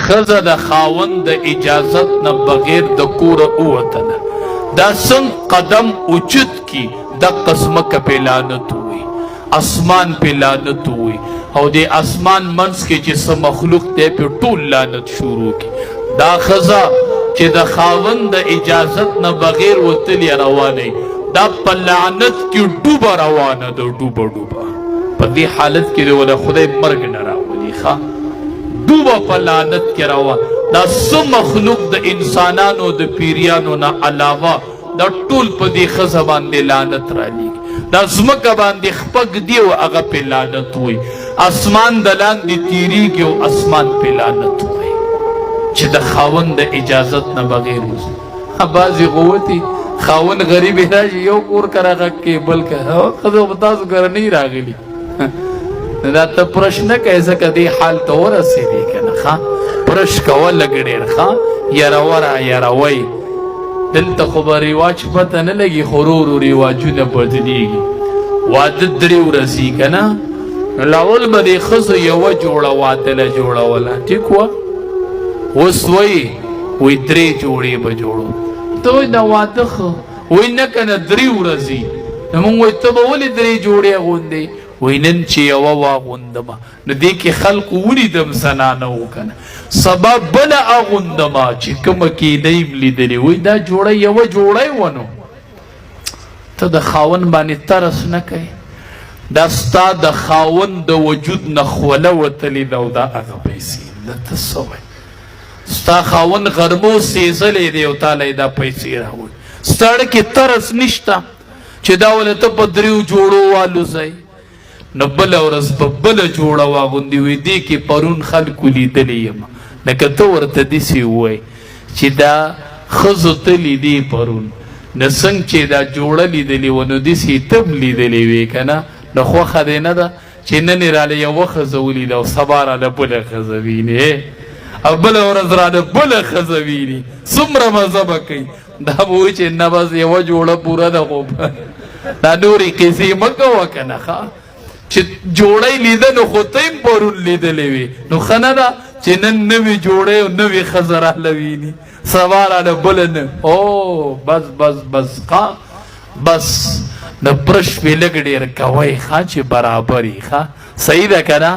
ښځه د خاوند د اجازت نه بغیر د کوره ووتله، دا څنګه قدم اوچت کی دقه ځمکه پې لعنت ووایي، اسمان پې لعنت ووایي، او د اسمان منځ کې چې څه مخلوق دی پې ټول لعنت شروع کی. دا ښځه چې د خاوند د اجازت نه بغیر وتلې روانه دا په لعنت کې ډوبه روانه ده، ډوبه ډوبه. په دې حالت کې ولا خدای مرګ نه راولي، ښه ډوبه په لعنت کې روان. دا څه مخلوق د انسانانو د پیریانو نه علاوه دا ټول په دې ښځه باندې لعنت رالیږي. دا ځمکه باندې خپګ دی او هغه پې لعنت وایي، اسمان د لاندې تیریږي او اسمان پې لعنت وایي چې د خاوند د اجازت نه بغیر وځي. بعضې غوتې خاوند غریب راشي یو کور کره غږ کې بل کره ښځه به تاسو کره نه راغلي دا ته پرش نه کوې ځکه دې حال ته ورسېدې که نه ښه پرش کوه لږ ډېر ښه یروه را یروئ. دلته خو به رواج پته نه لګي خو ورو ورو رواجونه بدلېږي. واده 3 ورځې که نه لاول به دې ښځو یوه جوړه وادله جوړوله ټیک وه. اوس وایي 3 جوړې به جوړو. ته وایي دا واده ښه وایي نه که نه 3 ورځې. نو مونږ وایي ته به ولې 3 جوړې اغوندې؟ وایي نن چې یوه واغوندمه نو دې کې خلقو ولیدم زنانه و که نه سبا بله اغوندمه چې کومه کینه یم لیدلې. وایي دا جوړه یوه جوړی ونه. ته د خاوند باندې ترس نه کوې، دا ستا د خاوند د وجود نه خوله وتلې ده او دا هغه پیسې ده. ته څه وایې؟ ستا خاوند غرمو سیزلی دی او تاله یې دا پیسې راوړي. ستاړه کې ترس نشته چې دا ولې ته په 3 جوړو والوځئ. نو بله ورځ په بله جوړه واغوندي. وایي دې کې پرون خلکو لیدلی یم. لکه ته ورته داسې ووایې چې دا ښځو ته لیدې پرون، نو څنګه چې دا جوړه لیدلې وه نو داسې ته هم لیدلې وې که نه. نو خوښه دې نه ده چې نن یې راله یوه ښځه ولیده او سبا راله بله ښځه وینې او بله ورځ راله بله ښځه ویني. څومره مزه به کوي. دا به وایي چې نه بس یوه جوړه پوره ده خو دا نورې قیسې مه کوه که نه ښه چې جوړی لیده نو خو ته هم پرون لیدلې وې. نو ښه نه ده چې نن نوې جوړی او نوې ښځه راله ویني سبا راله بله نه. او بس بس بس ښه بس د برش پې لږ ډېر کوئ ښه چې برابر یي ښه صحیح ده که نه.